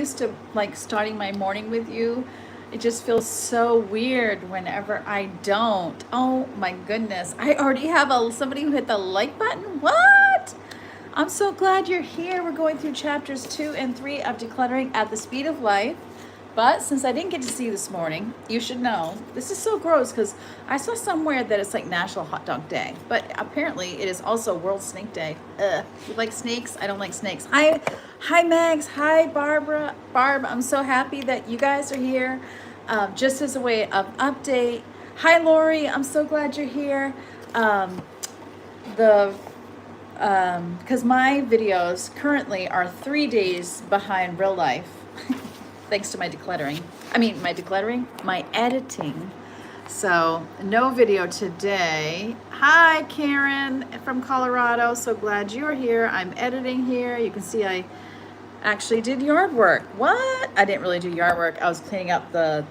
used to like starting my morning with you. It just feels so weird whenever I don't. Oh my goodness. I already have somebody who hit the like button. What? I'm so glad you're here. We're going through chapters 2 and 3 of Decluttering at the Speed of Life. But since I didn't get to see you this morning, you should know this is so gross because I saw somewhere that it's like National Hot Dog Day, but apparently it is also World Snake Day. Ugh. You like snakes? I don't like snakes. Hi, Mags. Hi, Barbara. Barb, I'm so happy that you guys are here. Just as a way of update. Hi, Lori. I'm so glad you're here. The because my videos currently are 3 days behind real life. Thanks to my decluttering. My editing. So no video today. Hi, Karen from Colorado. So glad you're here. I'm editing here. You can see I actually did yard work. What? I didn't really do yard work. I was cleaning up the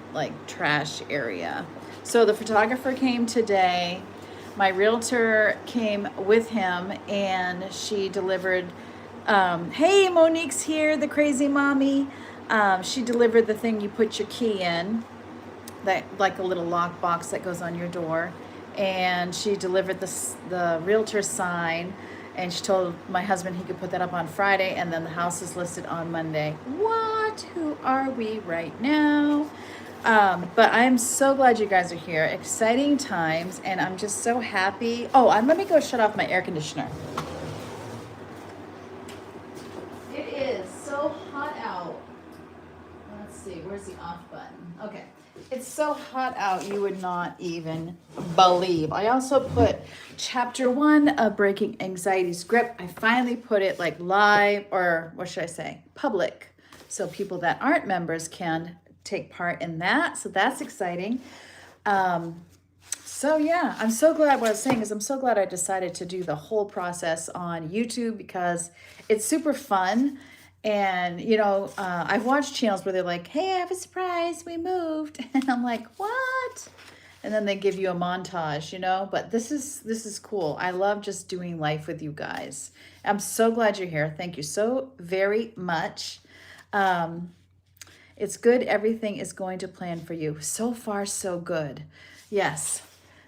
trash area. So the photographer came today. My realtor came with him and she delivered, hey, Monique's here, the crazy mommy. She delivered the thing you put your key in, that like a little lock box that goes on your door. And she delivered the realtor sign, and she told my husband he could put that up on Friday, and then the house is listed on Monday. What? Who are we right now? But I'm so glad you guys are here. Exciting times, and I'm just so happy. Oh, let me go shut off my air conditioner. It is so hot out. Let's see, where's the off button? Okay. It's so hot out, you would not even believe. I also put chapter 1 of Breaking Anxiety's Grip. I finally put it like live, or what should I say, public, so people that aren't members can take part in that. So that's exciting. So yeah, I'm so glad. What I was saying is I'm so glad I decided to do the whole process on YouTube because it's super fun. And, I've watched channels where they're like, hey, I have a surprise, we moved. And I'm like, what? And then they give you a montage, but this is cool. I love just doing life with you guys. I'm so glad you're here. Thank you so very much. It's good. Everything is going to plan for you. So far, so good. Yes.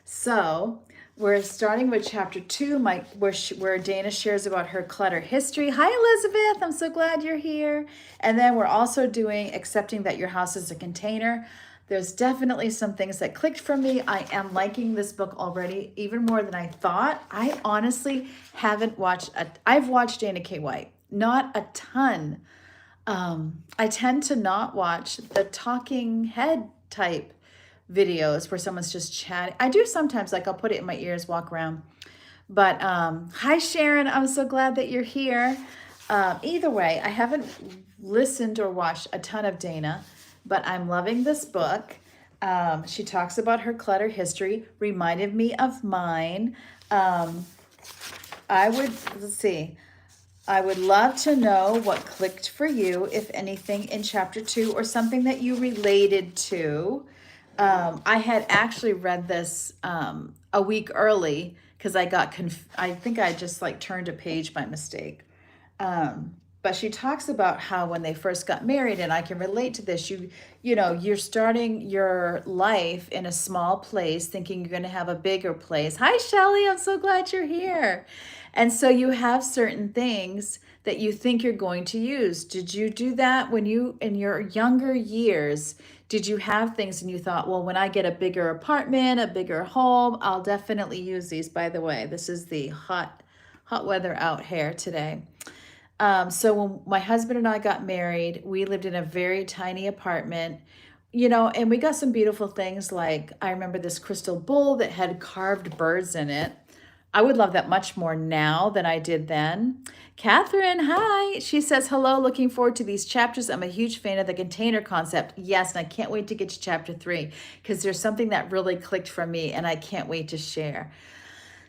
So we're starting with chapter 2, where Dana shares about her clutter history. Hi, Elizabeth. I'm so glad you're here. And then we're also doing accepting that your house is a container. There's definitely some things that clicked for me. I am liking this book already, even more than I thought. I honestly haven't watched, I've watched Dana K. White, not a ton. I tend to not watch the talking head type videos where someone's just chatting. I do sometimes, like I'll put it in my ears, walk around. But hi, Sharon. I'm so glad that you're here. Either way, I haven't listened or watched a ton of Dana, but I'm loving this book. She talks about her clutter history, reminded me of mine. I would love to know what clicked for you, if anything, in chapter 2 or something that you related to. I had actually read this a week early because I got I think I just turned a page by mistake. But she talks about how when they first got married, and I can relate to this, you're starting your life in a small place thinking you're going to have a bigger place. Hi, Shelly. I'm so glad you're here. And so you have certain things that you think you're going to use. Did you do that when in your younger years? Did you have things and you thought, well, when I get a bigger apartment, a bigger home, I'll definitely use these. By the way, this is the hot weather out here today. So when my husband and I got married, we lived in a very tiny apartment, and we got some beautiful things. Like I remember this crystal bowl that had carved birds in it. I would love that much more now than I did then. Catherine, hi. She says, hello, looking forward to these chapters. I'm a huge fan of the container concept. Yes, and I can't wait to get to chapter 3 because there's something that really clicked for me and I can't wait to share.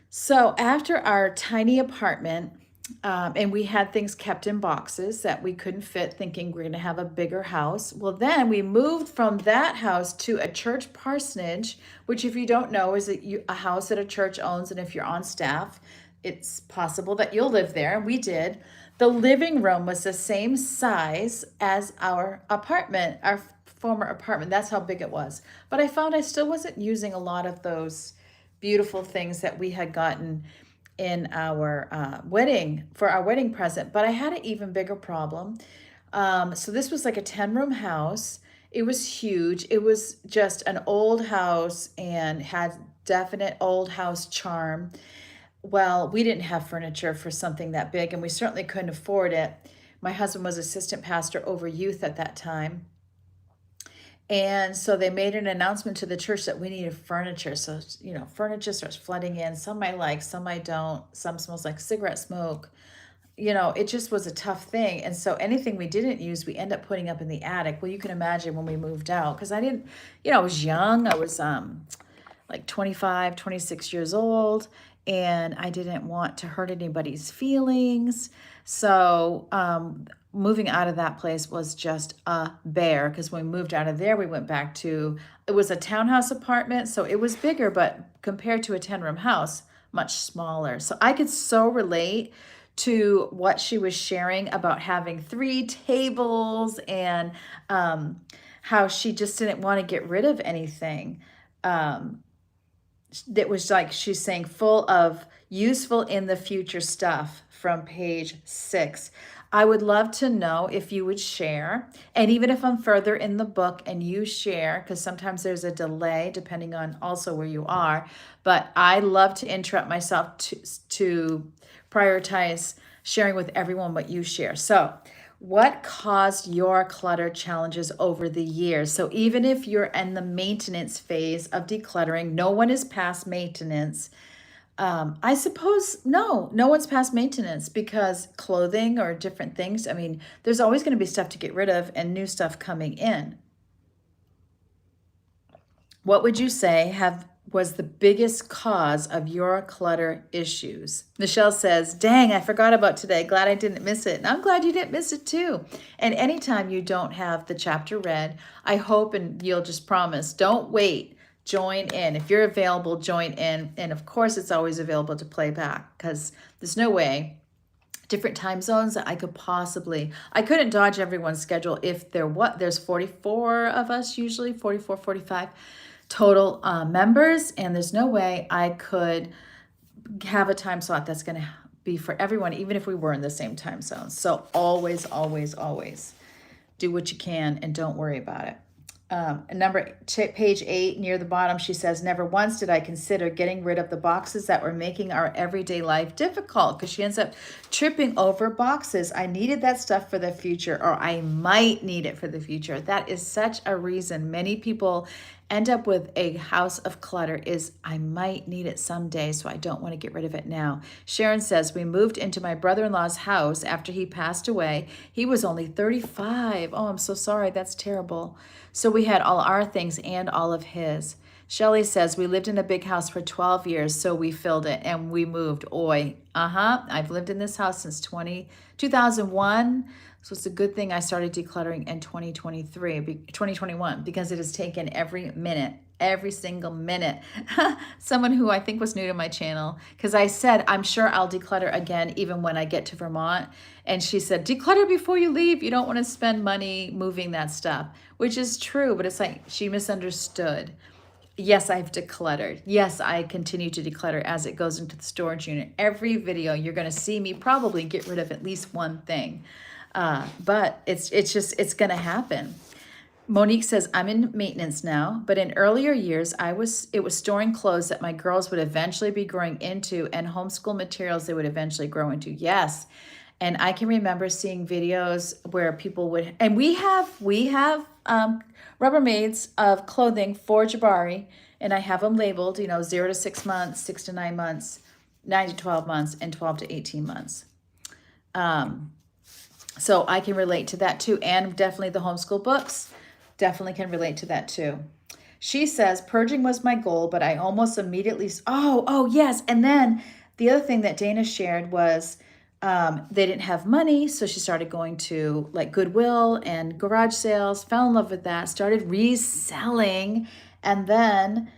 So after our tiny apartment, and we had things kept in boxes that we couldn't fit, thinking we're going to have a bigger house. Well, then we moved from that house to a church parsonage, which, if you don't know, is a house that a church owns. And if you're on staff, it's possible that you'll live there. And we did. The living room was the same size as our apartment, our former apartment. That's how big it was. But I found I still wasn't using a lot of those beautiful things that we had gotten in our wedding, for our wedding present. But I had an even bigger problem. So this was like a 10-room house. It was huge. It was just an old house and had definite old house charm. Well, we didn't have furniture for something that big, and we certainly couldn't afford it. My husband was assistant pastor over youth at that time. And so they made an announcement to the church that we needed furniture. So, furniture starts flooding in. Some I like, some I don't. Some smells like cigarette smoke. It just was a tough thing. And so anything we didn't use, we end up putting up in the attic. Well, you can imagine when we moved out, because I didn't, I was young. I was like 25, 26 years old, and I didn't want to hurt anybody's feelings. So moving out of that place was just a bear, because when we moved out of there, we went back to, it was a townhouse apartment, so it was bigger, but compared to a 10-room house, much smaller. So I could so relate to what she was sharing about having 3 tables and how she just didn't want to get rid of anything. That was, like she's saying, full of useful in the future stuff from page 6. I would love to know if you would share, and even if I'm further in the book and you share, because sometimes there's a delay depending on also where you are, but I love to interrupt myself to prioritize sharing with everyone what you share. So what caused your clutter challenges over the years? So even if you're in the maintenance phase of decluttering, no one is past maintenance. I suppose no one's past maintenance, because clothing or different things, I mean, there's always going to be stuff to get rid of and new stuff coming in. What would you say was the biggest cause of your clutter issues? Michelle says, dang, I forgot about today. Glad I didn't miss it. And I'm glad you didn't miss it too. And anytime you don't have the chapter read, I hope, and you'll just promise, don't wait. Join in. If you're available, join in. And of course, it's always available to play back, because there's no way different time zones that I couldn't dodge everyone's schedule. If there's 44 of us, usually 44, 45 total members, and there's no way I could have a time slot that's going to be for everyone, even if we were in the same time zone. So always, always, always do what you can and don't worry about it. Page 8, near the bottom, she says, never once did I consider getting rid of the boxes that were making our everyday life difficult, because she ends up tripping over boxes. I needed that stuff for the future, or I might need it for the future. That is such a reason many people end up with a house of clutter, is I might need it someday, so I don't want to get rid of it now. Sharon says, we moved into my brother-in-law's house after he passed away. He was only 35. Oh, I'm so sorry. That's terrible. So we had all our things and all of his. Shelley says, we lived in a big house for 12 years, so we filled it and we moved. Oi, I've lived in this house since 2001. So it's a good thing I started decluttering in 2021, because it has taken every minute, every single minute. Someone who I think was new to my channel, because I said, I'm sure I'll declutter again even when I get to Vermont. And she said, declutter before you leave. You don't want to spend money moving that stuff, which is true, but it's like she misunderstood. Yes, I've decluttered. Yes, I continue to declutter as it goes into the storage unit. Every video, you're going to see me probably get rid of at least one thing. But it's going to happen. Monique says, I'm in maintenance now, but in earlier years, it was storing clothes that my girls would eventually be growing into, and homeschool materials they would eventually grow into. Yes. And I can remember seeing videos where people would, and we have Rubbermaids of clothing for Jabari, and I have them labeled, 0 to 6 months, 6 to 9 months, 9 to 12 months, and 12 to 18 months. So I can relate to that too. And definitely the homeschool books definitely can relate to that too. She says, purging was my goal, but I almost immediately, oh yes. And then the other thing that Dana shared was they didn't have money. So she started going to like Goodwill and garage sales, fell in love with that, started reselling. And then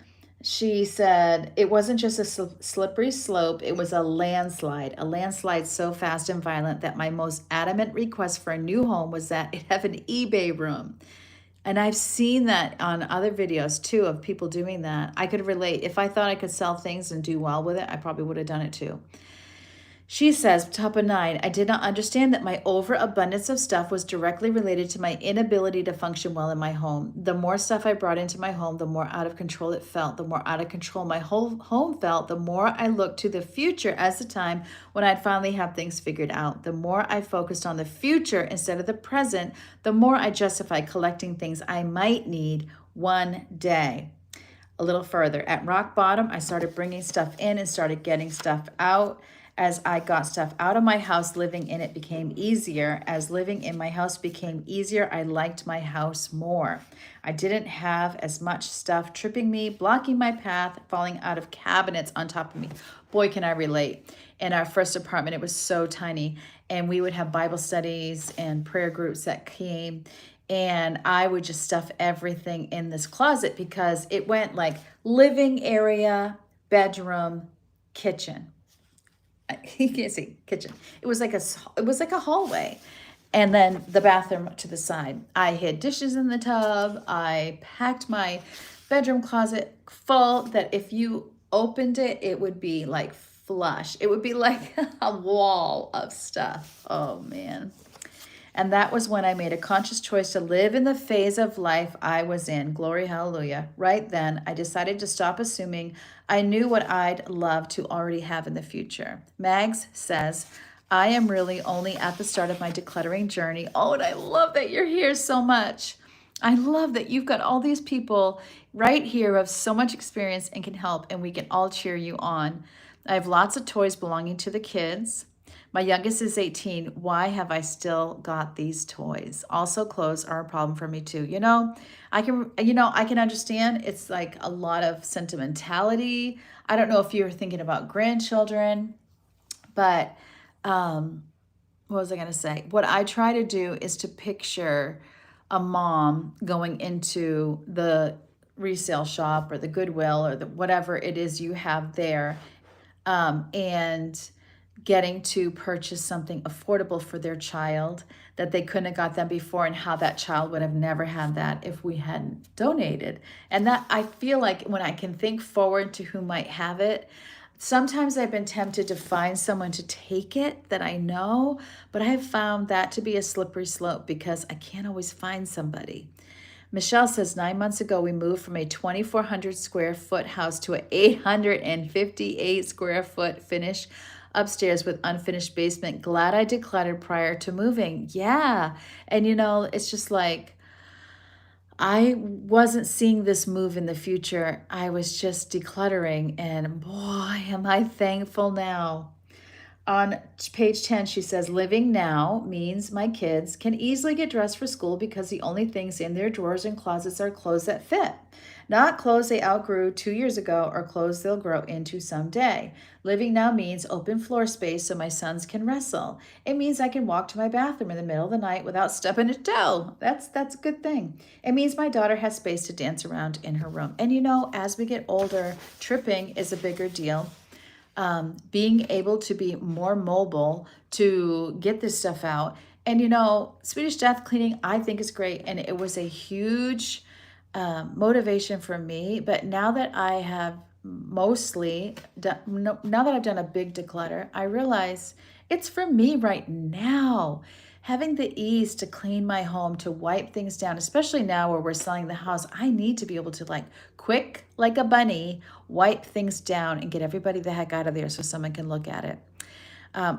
she said it wasn't just a slippery slope, it was a landslide so fast and violent that my most adamant request for a new home was that it have an eBay room. And I've seen that on other videos too of people doing that. I could relate. If I thought I could sell things and do well with it, I probably would have done it too. She says, top of 9, I did not understand that my overabundance of stuff was directly related to my inability to function well in my home. The more stuff I brought into my home, the more out of control it felt. The more out of control my whole home felt, the more I looked to the future as the time when I'd finally have things figured out. The more I focused on the future instead of the present, the more I justified collecting things I might need one day. A little further, at rock bottom, I started bringing stuff in and started getting stuff out. As I got stuff out of my house, living in it became easier. As living in my house became easier, I liked my house more. I didn't have as much stuff tripping me, blocking my path, falling out of cabinets on top of me. Boy, can I relate. In our first apartment, it was so tiny, and we would have Bible studies and prayer groups that came, and I would just stuff everything in this closet because it went like living area, bedroom, kitchen. You can't see kitchen. It was like a hallway, and then the bathroom to the side. I hid dishes in the tub. I packed my bedroom closet full that if you opened it, it would be like flush. It would be like a wall of stuff. Oh man. And that was when I made a conscious choice to live in the phase of life I was in. Glory, hallelujah. Right then, I decided to stop assuming I knew what I'd love to already have in the future. Mags says, I am really only at the start of my decluttering journey. Oh, and I love that you're here so much. I love that you've got all these people right here who have so much experience and can help, and we can all cheer you on. I have lots of toys belonging to the kids. My youngest is 18. Why have I still got these toys? Also, clothes are a problem for me too. I can understand it's like a lot of sentimentality. I don't know if you're thinking about grandchildren, but what was I going to say? What I try to do is to picture a mom going into the resale shop or the Goodwill or the whatever it is you have there, and getting to purchase something affordable for their child that they couldn't have got them before, and how that child would have never had that if we hadn't donated. And that, I feel like when I can think forward to who might have it, sometimes I've been tempted to find someone to take it that I know, but I have found that to be a slippery slope because I can't always find somebody. Michelle says 9 months ago, we moved from a 2,400 square foot house to an 858 square foot finished upstairs with unfinished basement. Glad I decluttered prior to moving. Yeah. And it's just like, I wasn't seeing this move in the future. I was just decluttering, and boy, am I thankful now. On page 10, she says, living now means my kids can easily get dressed for school because the only things in their drawers and closets are clothes that fit, not clothes they outgrew 2 years ago or clothes they'll grow into someday. Living now means open floor space so my sons can wrestle. It means I can walk to my bathroom in the middle of the night without stubbing a toe. That's a good thing. It means my daughter has space to dance around in her room. And as we get older, tripping is a bigger deal. Being able to be more mobile to get this stuff out. And Swedish death cleaning, I think, is great. And it was a huge motivation for me. But now that I have mostly done, now that I've done a big declutter, I realize it's for me right now. Having the ease to clean my home, to wipe things down, especially now where we're selling the house, I need to be able to, quick, like a bunny, wipe things down and get everybody the heck out of there so someone can look at it.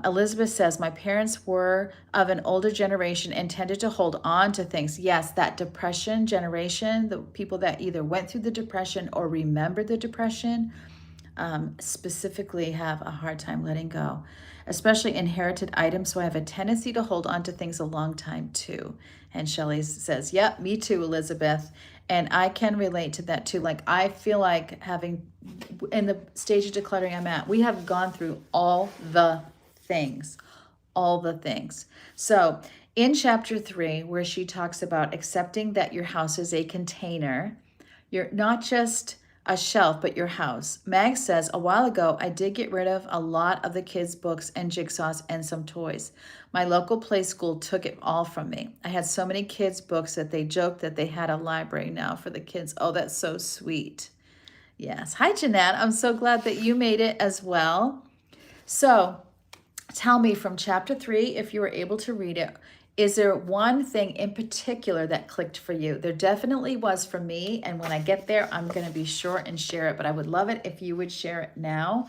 Elizabeth says, my parents were of an older generation and tended to hold on to things. Yes, that depression generation, the people that either went through the depression or remember the depression, specifically have a hard time letting go, especially inherited items. So I have a tendency to hold on to things a long time too. And Shelley says, yep, me too, Elizabeth. And I can relate to that too. Like, I feel like in the stage of decluttering I'm at, we have gone through all the things. So in chapter 3, where she talks about accepting that your house is a container, you're not just a shelf, but your house. Mag says, a while ago, I did get rid of a lot of the kids' books and jigsaws and some toys. My local play school took it all from me. I had so many kids' books that they joked that they had a library now for the kids. Oh, that's so sweet. Yes. Hi, Jeanette. I'm so glad that you made it as well. So tell me from chapter 3, if you were able to read it, is there one thing in particular that clicked for you? There definitely was for me. And when I get there, I'm going to be short and share it. But I would love it if you would share it now.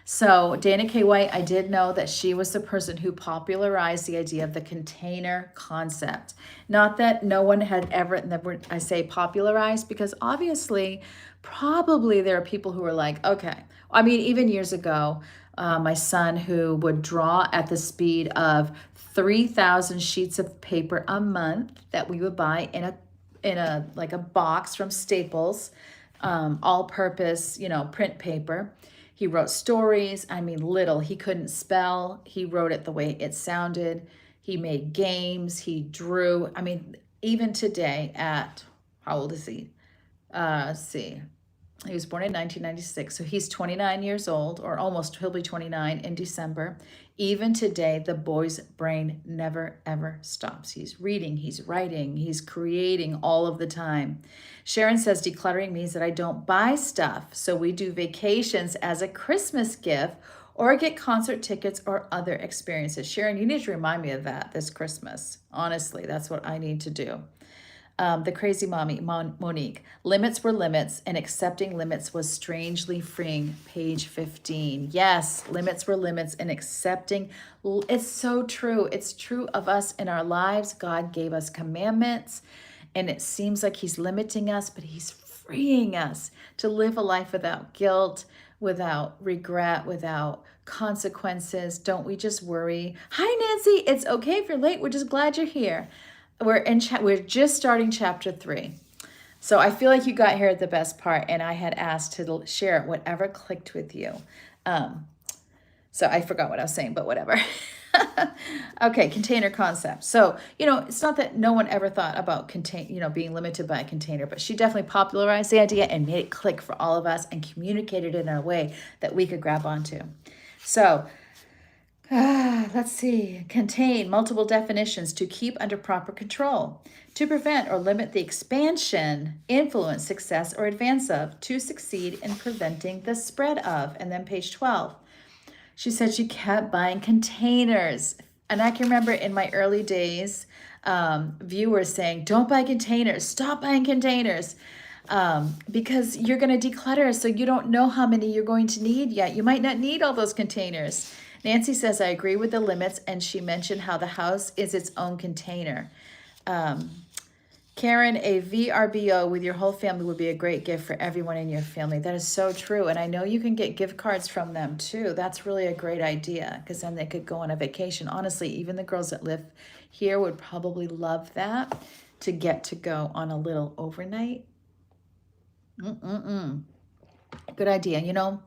So Dana K. White, I did know that she was the person who popularized the idea of the container concept. Not that no one had ever, and I say popularized, because obviously, probably there are people who are like, okay. I mean, even years ago, my son who would draw at the speed of 3,000 sheets of paper a month that we would buy in a like a box from Staples, all-purpose, print paper. He wrote stories. I mean, little. He couldn't spell. He wrote it the way it sounded. He made games. He drew. I mean, even today at, how old is he? Let's see. He was born in 1996, so he's 29 years old, or almost, he'll be 29 in December. Even today, the boy's brain never, ever stops. He's reading, he's writing, he's creating all of the time. Sharon says, decluttering means that I don't buy stuff, so we do vacations as a Christmas gift or get concert tickets or other experiences. Sharon, you need to remind me of that this Christmas. Honestly, that's what I need to do. The crazy mommy, Monique. Limits were limits, and accepting limits was strangely freeing. Page 15. Yes, limits were limits, and accepting. It's so true. It's true of us in our lives. God gave us commandments, and it seems like He's limiting us, but He's freeing us to live a life without guilt, without regret, without consequences. Don't we just worry? Hi, Nancy. It's okay if you're late. We're just glad you're here. We're just starting chapter 3. So I feel like you got here at the best part, and I had asked to share whatever clicked with you. So I forgot what I was saying, but whatever. Okay, container concept. So, it's not that no one ever thought about being limited by a container, but she definitely popularized the idea and made it click for all of us and communicated it in a way that we could grab onto. So, let's see. Contain multiple definitions to keep under proper control, to prevent or limit the expansion, influence, success, or advance of, to succeed in preventing the spread of. And then page 12. She said she kept buying containers. And I can remember in my early days, viewers saying, don't buy containers, stop buying containers. Because you're going to declutter, so you don't know how many you're going to need yet. You might not need all those containers. Nancy says, I agree with the limits, and she mentioned how the house is its own container. Karen, a VRBO with your whole family would be a great gift for everyone in your family. That is so true, and I know you can get gift cards from them too. That's really a great idea, because then they could go on a vacation. Honestly, even the girls that live here would probably love that, to get to go on a little overnight. Good idea.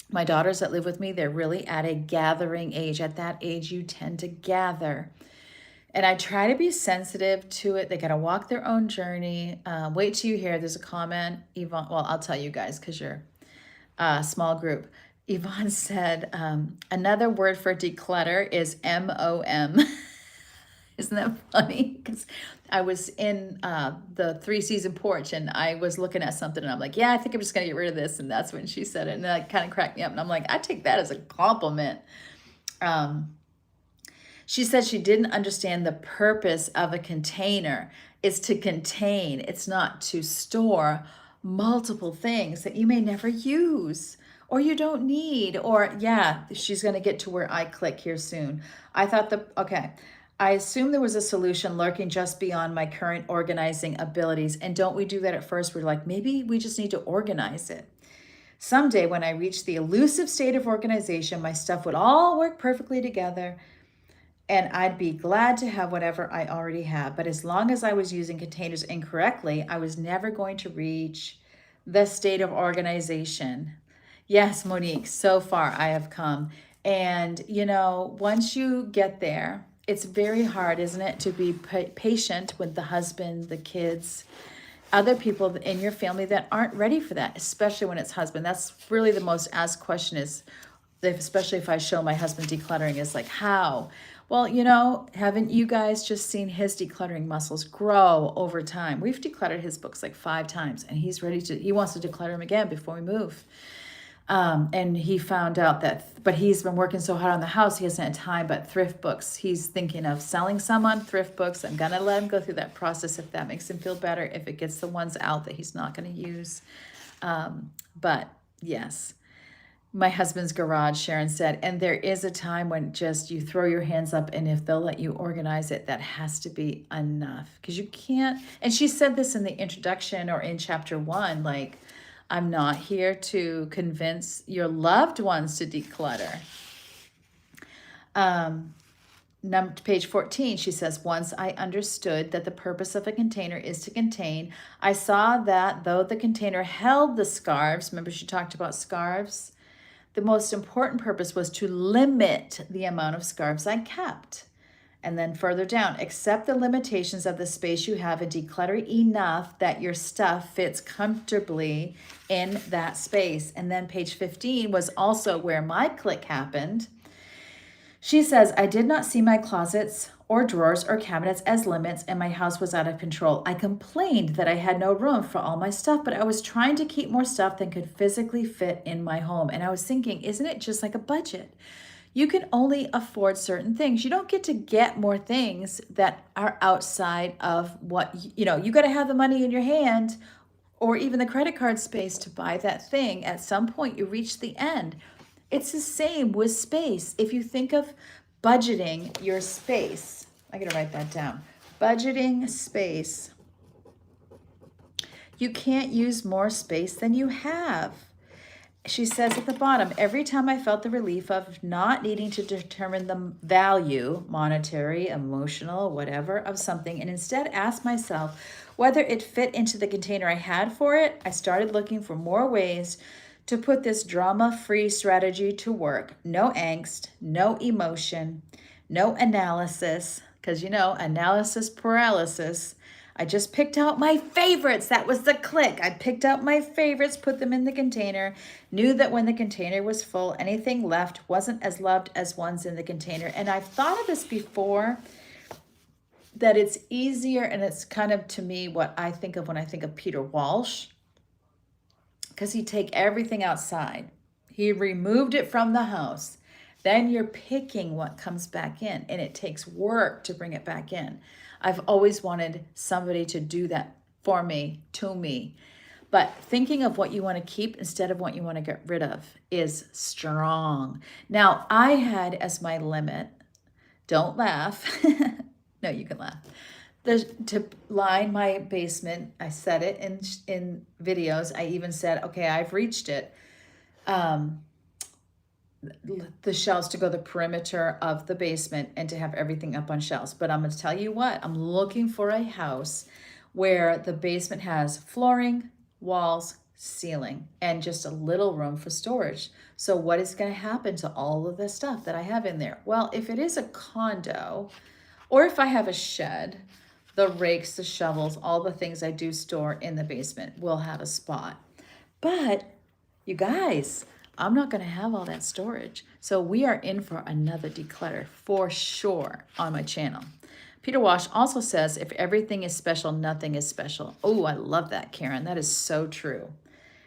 My daughters that live with me, they're really at a gathering age. At that age, you tend to gather. And I try to be sensitive to it. They got to walk their own journey. Wait till you hear. There's a comment. Yvonne, well, I'll tell you guys because you're a small group. Yvonne said, another word for declutter is MOM. Isn't that funny? Because I was in the 3-season porch and I was looking at something and I'm like, yeah, I think I'm just going to get rid of this. And that's when she said it. And that kind of cracked me up. And I'm like, I take that as a compliment. She said she didn't understand the purpose of a container. It's to contain. It's not to store multiple things that you may never use or you don't need. Or, yeah, she's going to get to where I click here soon. I assume there was a solution lurking just beyond my current organizing abilities. And don't we do that at first? We're like, maybe we just need to organize it. Someday when I reach the elusive state of organization, my stuff would all work perfectly together and I'd be glad to have whatever I already have. But as long as I was using containers incorrectly, I was never going to reach the state of organization. Yes, Monique, so far I have come. And, once you get there, it's very hard, isn't it, to be patient with the husband, the kids, other people in your family that aren't ready for that, especially when it's husband. That's really the most asked question is, especially if I show my husband decluttering, is like, how? Well, haven't you guys just seen his decluttering muscles grow over time? We've decluttered his books like 5 times, and he wants to declutter them again before we move. And he found out but he's been working so hard on the house, he hasn't had time, but thrift books, he's thinking of selling some on thrift books. I'm going to let him go through that process if that makes him feel better, if it gets the ones out that he's not going to use. But yes, my husband's garage, Sharon said, and there is a time when just you throw your hands up, and if they'll let you organize it, that has to be enough, because you can't. And she said this in the introduction or in chapter 1, like, I'm not here to convince your loved ones to declutter. Page 14, she says, once I understood that the purpose of a container is to contain, I saw that though the container held the scarves, remember she talked about scarves, the most important purpose was to limit the amount of scarves I kept. And then further down, accept the limitations of the space you have and declutter enough that your stuff fits comfortably in that space. And then page 15 was also where my click happened. She says, I did not see my closets or drawers or cabinets as limits, and my house was out of control. I complained that I had no room for all my stuff, but I was trying to keep more stuff than could physically fit in my home. And I was thinking, isn't it just like a budget? You can only afford certain things. You don't get more things that are outside of what, you got to have the money in your hand or even the credit card space to buy that thing. At some point, you reach the end. It's the same with space. If you think of budgeting your space, I got to write that down. Budgeting space. You can't use more space than you have. She says at the bottom, every time I felt the relief of not needing to determine the value, monetary, emotional, whatever, of something, and instead asked myself whether it fit into the container I had for it, I started looking for more ways to put this drama-free strategy to work. No angst, no emotion, no analysis, because analysis paralysis. I just picked out my favorites. That was the click. I picked out my favorites, put them in the container, knew that when the container was full, anything left wasn't as loved as ones in the container. And I've thought of this before, that it's easier, and it's kind of, to me, what I think of when I think of Peter Walsh, because he'd take everything outside. He removed it from the house. Then you're picking what comes back in, and it takes work to bring it back in. I've always wanted somebody to do that for me, to me. But thinking of what you want to keep instead of what you want to get rid of is strong. Now, I had as my limit, don't laugh. No, you can laugh. To line my basement, I said it in videos. I even said, okay, I've reached it. The shelves to go the perimeter of the basement and to have everything up on shelves. But I'm going to tell you what, I'm looking for a house where the basement has flooring, walls, ceiling, and just a little room for storage. So what is going to happen to all of the stuff that I have in there? Well, if it is a condo, or if I have a shed, the rakes, the shovels, all the things I do store in the basement will have a spot. But you guys, I'm not going to have all that storage. So we are in for another declutter for sure on my channel. Peter Walsh also says, if everything is special, nothing is special. Oh, I love that, Karen. That is so true.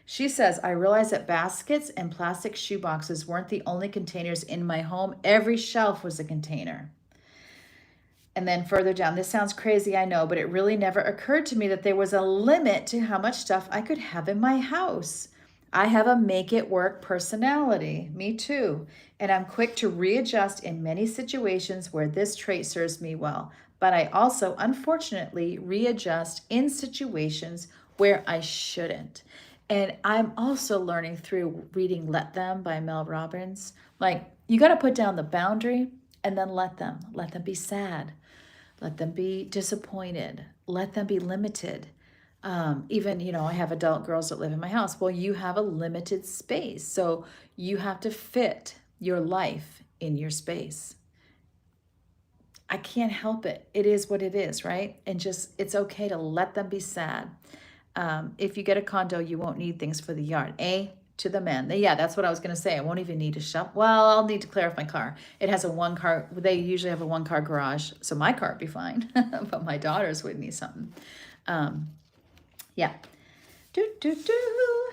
She says, I realized that baskets and plastic shoe boxes weren't the only containers in my home. Every shelf was a container. And then further down, this sounds crazy, I know, but it really never occurred to me that there was a limit to how much stuff I could have in my house. I have a make it work personality, me too, and I'm quick to readjust in many situations where this trait serves me well. But I also, unfortunately, readjust in situations where I shouldn't. And I'm also learning through reading Let Them by Mel Robbins. Like, you got to put down the boundary and then let them be sad. Let them be disappointed. Let them be limited. Even, I have adult girls that live in my house. Well, you have a limited space. So you have to fit your life in your space. I can't help it. It is what it is, right? And just, it's okay to let them be sad. If you get a condo, you won't need things for the yard. A to the men. Yeah, that's what I was going to say. I won't even need a shop. Well, I'll need to clear off my car. It has a one car. They usually have a one car garage, so my car would be fine, but my daughters would need something. Yeah.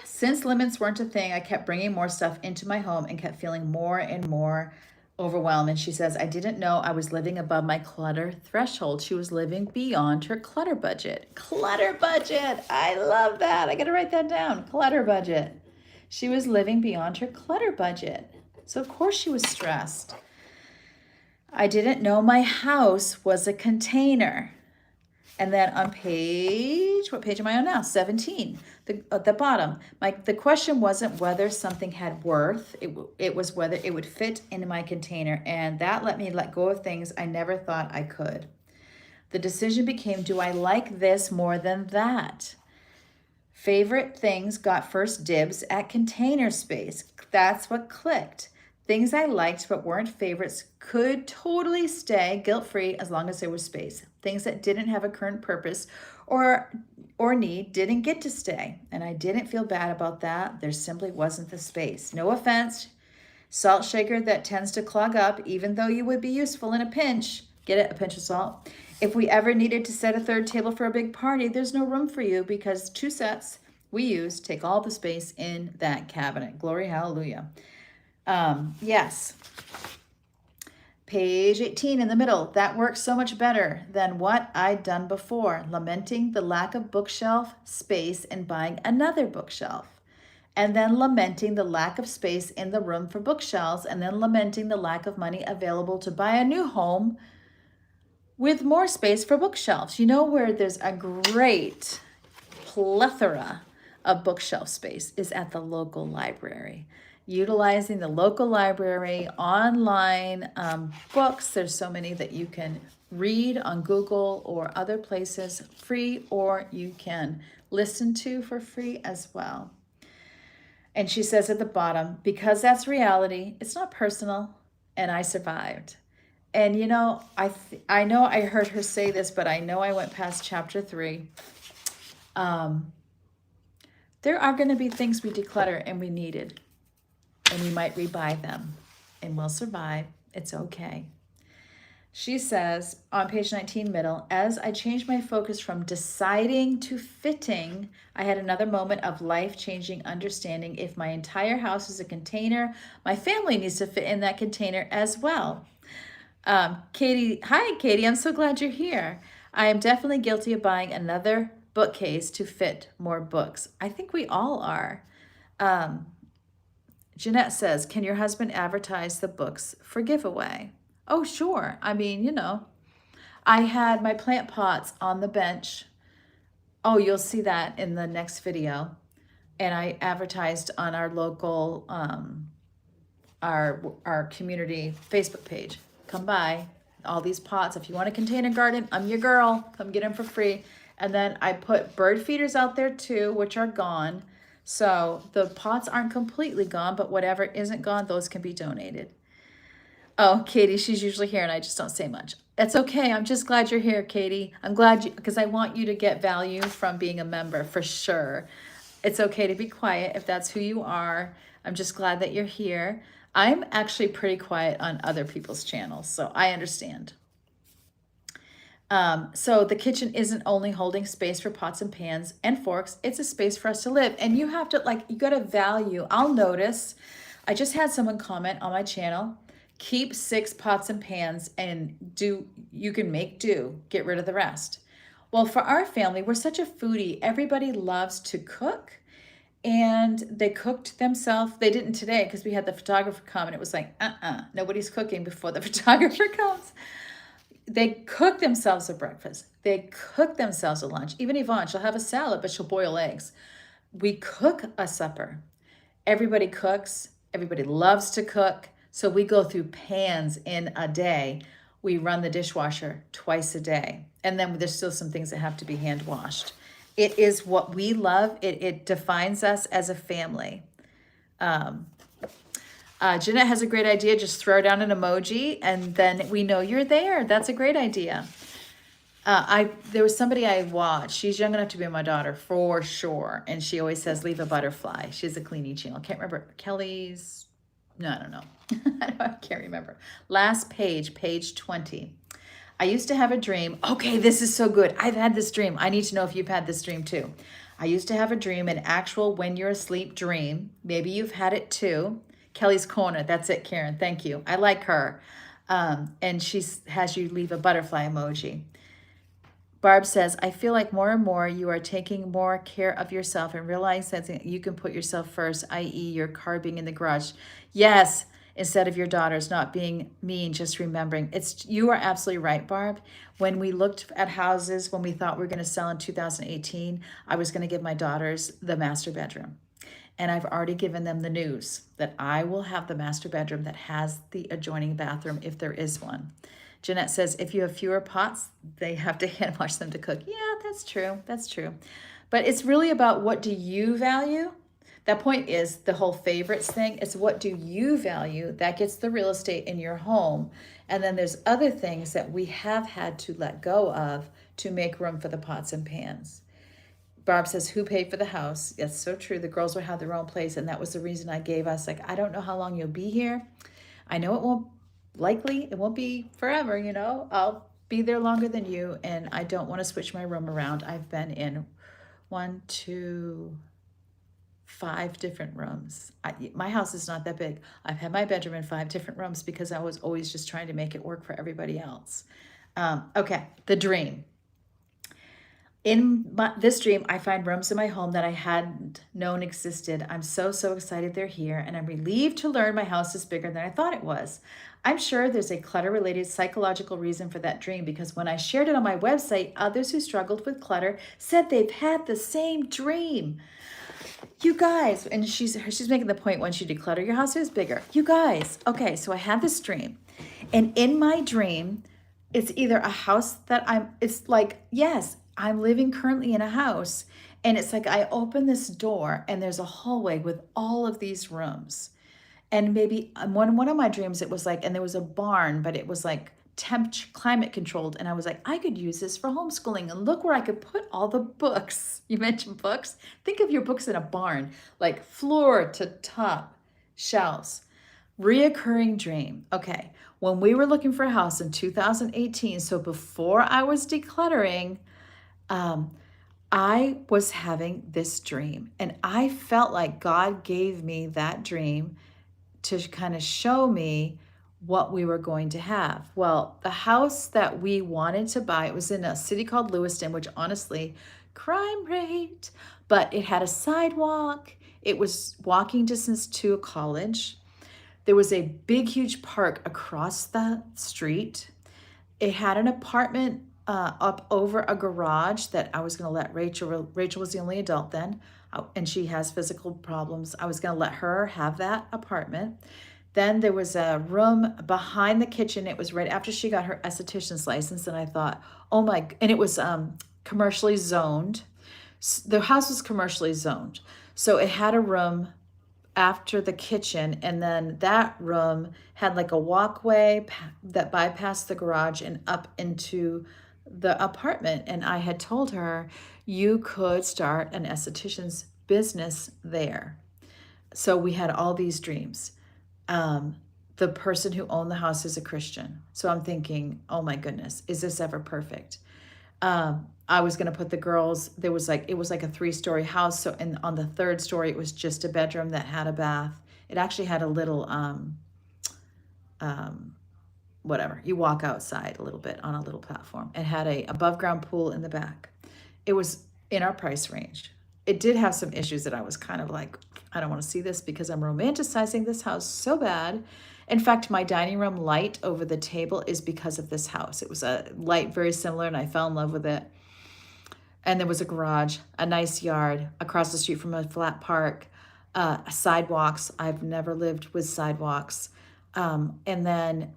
Since limits weren't a thing, I kept bringing more stuff into my home and kept feeling more and more overwhelmed. And she says, I didn't know I was living above my clutter threshold. She was living beyond her clutter budget. Clutter budget. I love that. I got to write that down. Clutter budget. She was living beyond her clutter budget. So of course she was stressed. I didn't know my house was a container. And then on page, what page am I on now? 17, at the bottom. The question wasn't whether something had worth. It was whether it would fit into my container. And that let me let go of things I never thought I could. The decision became, do I like this more than that? Favorite things got first dibs at container space. That's what clicked. Things I liked but weren't favorites could totally stay guilt-free as long as there was space. Things that didn't have a current purpose or need didn't get to stay. And I didn't feel bad about that. There simply wasn't the space. No offense, salt shaker that tends to clog up, even though you would be useful in a pinch. Get it? A pinch of salt. If we ever needed to set a third table for a big party, there's no room for you because 2 sets we use take all the space in that cabinet. Glory, hallelujah. Yes. Page 18 in the middle. That works so much better than what I'd done before, lamenting the lack of bookshelf space and buying another bookshelf. And then lamenting the lack of space in the room for bookshelves, and then lamenting the lack of money available to buy a new home with more space for bookshelves. You know where there's a great plethora of bookshelf space is at the local library. Utilizing the local library, online books. There's so many that you can read on Google or other places free, or you can listen to for free as well. And she says at the bottom, because that's reality, it's not personal, and I survived. And you know, I know I heard her say this, but I know I went past chapter 3. There are going to be things we declutter and we needed, and we might rebuy them, and we'll survive. It's okay. She says on page 19, middle, as I changed my focus from deciding to fitting, I had another moment of life-changing understanding. If my entire house is a container, my family needs to fit in that container as well. Katie, hi, Katie. I'm so glad you're here. I am definitely guilty of buying another bookcase to fit more books. I think we all are. Jeanette says, can your husband advertise the books for giveaway? Oh, sure. I mean, you know, I had my plant pots on the bench. Oh, you'll see that in the next video. And I advertised on our local, our community Facebook page. Come by, all these pots. If you want a container garden, I'm your girl. Come get them for free. And then I put bird feeders out there too, which are gone. So the pots aren't completely gone, but whatever isn't gone, those can be donated. Oh, Katie, she's usually here and I just don't say much. It's okay. I'm just glad you're here, Katie. I'm glad you, because I want you to get value from being a member for sure. It's okay to be quiet if that's who you are. I'm just glad that you're here. I'm actually pretty quiet on other people's channels, so I understand. So the kitchen isn't only holding space for pots and pans and forks, it's a space for us to live. And you have to, like, you got to value. I'll notice, I just had someone comment on my channel, keep 6 pots and pans and you can make do, get rid of the rest. Well, for our family, we're such a foodie. Everybody loves to cook. And they cooked themselves. They didn't today because we had the photographer come and it was like, nobody's cooking before the photographer comes. They cook themselves a breakfast. They cook themselves a lunch. Even Yvonne, she'll have a salad, but she'll boil eggs. We cook a supper. Everybody cooks. Everybody loves to cook. So we go through pans in a day. We run the dishwasher twice a day. And then there's still some things that have to be hand washed. It is what we love. It defines us as a family. Jeanette has a great idea. Just throw down an emoji and then we know you're there. That's a great idea. There was somebody I watched. She's young enough to be my daughter for sure, and she always says, "Leave a butterfly." She's a cleaning channel. Can't remember Kelly's. No, I don't know. I can't remember. Last page, page 20. I used to have a dream. Okay, this is so good. I've had this dream. I need to know if you've had this dream too. I used to have a dream, an actual when you're asleep dream. Maybe you've had it too. Kelly's Corner. That's it, Karen. Thank you. I like her. And she has you leave a butterfly emoji. Barb says, I feel like more and more you are taking more care of yourself and realizing that you can put yourself first, i.e. your car being in the garage. Yes, instead of your daughters not being mean, just remembering. You are absolutely right, Barb. When we looked at houses, when we thought we were going to sell in 2018, I was going to give my daughters the master bedroom. And I've already given them the news that I will have the master bedroom that has the adjoining bathroom if there is one. Jeanette says, if you have fewer pots, they have to hand wash them to cook. Yeah, that's true. That's true. But it's really about what do you value? That point is the whole favorites thing. It's what do you value? That gets the real estate in your home. And then there's other things that we have had to let go of to make room for the pots and pans. Barb says, who paid for the house? That's so true. The girls will have their own place. And that was the reason I gave us, like, I don't know how long you'll be here. I know it won't be forever, you know. I'll be there longer than you. And I don't want to switch my room around. I've been in 1, 2, 5 different rooms. My house is not that big. I've had my bedroom in 5 different rooms because I was always just trying to make it work for everybody else. Okay, the dream. In this dream, I find rooms in my home that I hadn't known existed. I'm so excited they're here, and I'm relieved to learn my house is bigger than I thought it was. I'm sure there's a clutter-related psychological reason for that dream because when I shared it on my website, others who struggled with clutter said they've had the same dream. You guys, and she's making the point once you declutter, your house is bigger. You guys, okay, so I had this dream, and in my dream, it's either a house that it's like, yes, I'm living currently in a house, and it's like I open this door and there's a hallway with all of these rooms. And maybe one of my dreams, it was like, and there was a barn, but it was like climate controlled. And I was like, I could use this for homeschooling. And look where I could put all the books. You mentioned books. Think of your books in a barn, like floor to top shelves. Reoccurring dream. Okay. When we were looking for a house in 2018, so before I was decluttering, I was having this dream, and I felt like God gave me that dream to kind of show me what we were going to have. Well, the house that we wanted to buy, it was in a city called Lewiston, which honestly, crime rate, but it had a sidewalk. It was walking distance to a college. There was a big, huge park across the street. It had an apartment up over a garage that I was going to let Rachel was the only adult then, and she has physical problems. I was going to let her have that apartment. Then there was a room behind the kitchen. It was right after she got her esthetician's license, and I thought, oh my, and it was commercially zoned. The house was commercially zoned. So it had a room after the kitchen, and then that room had like a walkway that bypassed the garage and up into the apartment. And I had told her you could start an esthetician's business there. So we had all these dreams. The person who owned the house is a Christian. So I'm thinking, oh my goodness, is this ever perfect? I was going to put the girls, it was like a 3-story house. So on the 3rd story, it was just a bedroom that had a bath. It actually had a little, whatever, you walk outside a little bit on a little platform. It had a above ground pool in the back. It was in our price range. It did have some issues that I was kind of like, I don't want to see this because I'm romanticizing this house so bad. In fact, my dining room light over the table is because of this house. It was a light very similar, and I fell in love with it. And there was a garage, a nice yard across the street from a flat park, sidewalks. I've never lived with sidewalks. And then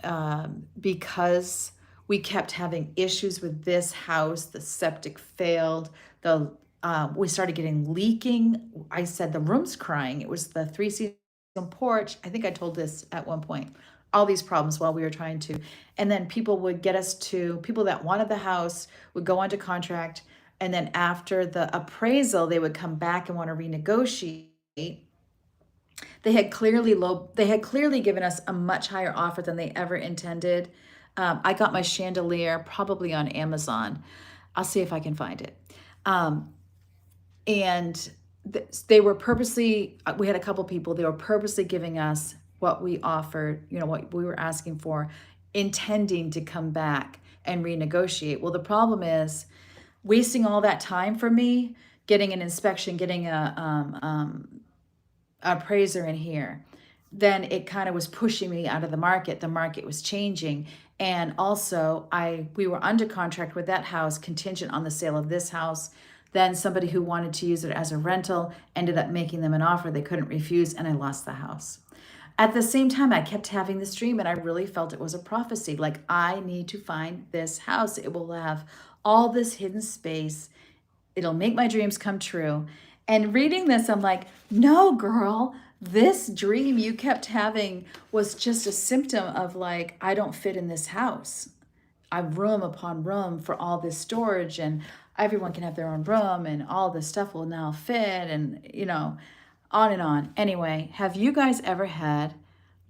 because we kept having issues with this house, the septic failed, we started getting leaking. I said the room's crying. It was the 3-season porch. I think I told this at one point. all these problems while we were trying to. And then people would get us to, people that wanted the house would go onto contract. And then after the appraisal, they would come back and want to renegotiate. They had clearly given us a much higher offer than they ever intended. I got my chandelier probably on Amazon. I'll see if I can find it. And they were purposely, we had a couple people, they were purposely giving us what we offered, you know, what we were asking for, intending to come back and renegotiate. Well, the problem is wasting all that time for me, getting an inspection, getting a appraiser in here, then it kind of was pushing me out of the market. The market was changing. And also we were under contract with that house contingent on the sale of this house. Then somebody who wanted to use it as a rental ended up making them an offer they couldn't refuse, and I lost the house. At the same time, I kept having this dream, and I really felt it was a prophecy. Like, I need to find this house. It will have all this hidden space. It'll make my dreams come true. And reading this, I'm like, no, girl, this dream you kept having was just a symptom of like, I don't fit in this house. I have room upon room for all this storage, and everyone can have their own room, and all this stuff will now fit, and you know, on and on. Anyway, have you guys ever had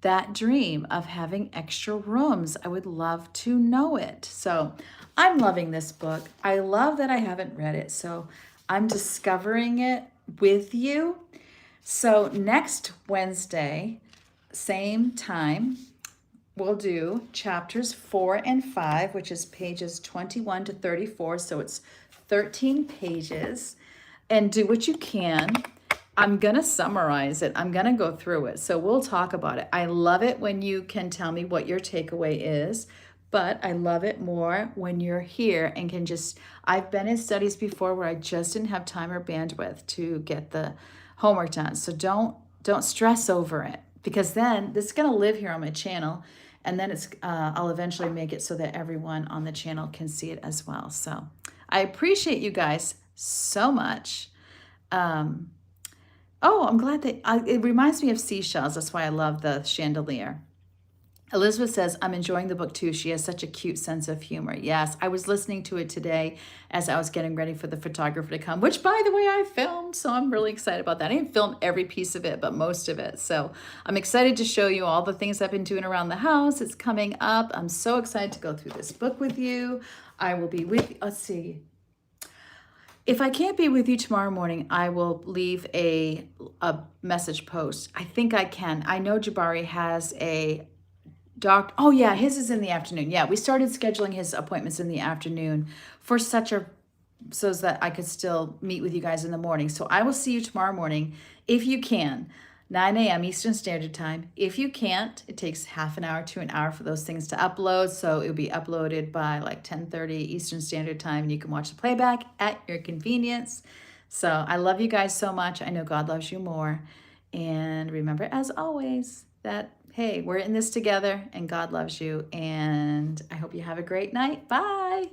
that dream of having extra rooms? I would love to know it. So I'm loving this book. I love that I haven't read it. So I'm discovering it with you. So next Wednesday, same time, we'll do chapters 4 and 5, which is pages 21 to 34. So it's 13 pages. And do what you can. I'm going to summarize it. I'm going to go through it. So we'll talk about it. I love it when you can tell me what your takeaway is, but I love it more when you're here and can just, I've been in studies before where I just didn't have time or bandwidth to get the homework done. So don't stress over it, because then this is going to live here on my channel, and then I'll eventually make it so that everyone on the channel can see it as well. So I appreciate you guys so much. Oh, I'm glad that it reminds me of seashells. That's why I love the chandelier. Elizabeth says, I'm enjoying the book too. She has such a cute sense of humor. Yes, I was listening to it today as I was getting ready for the photographer to come, which, by the way, I filmed. So I'm really excited about that. I didn't film every piece of it, but most of it. So I'm excited to show you all the things I've been doing around the house. It's coming up. I'm so excited to go through this book with you. I will be with, let's see. If I can't be with you tomorrow morning, I will leave a message post. I think I can. I know Jabari has a doctor. Oh yeah, his is in the afternoon. Yeah, we started scheduling his appointments in the afternoon for so that I could still meet with you guys in the morning. So I will see you tomorrow morning if you can. 9 a.m. Eastern Standard Time. If you can't, it takes half an hour to an hour for those things to upload. So it'll be uploaded by like 10:30 Eastern Standard Time, and you can watch the playback at your convenience. So I love you guys so much. I know God loves you more. And remember, as always, that, hey, we're in this together and God loves you. And I hope you have a great night. Bye.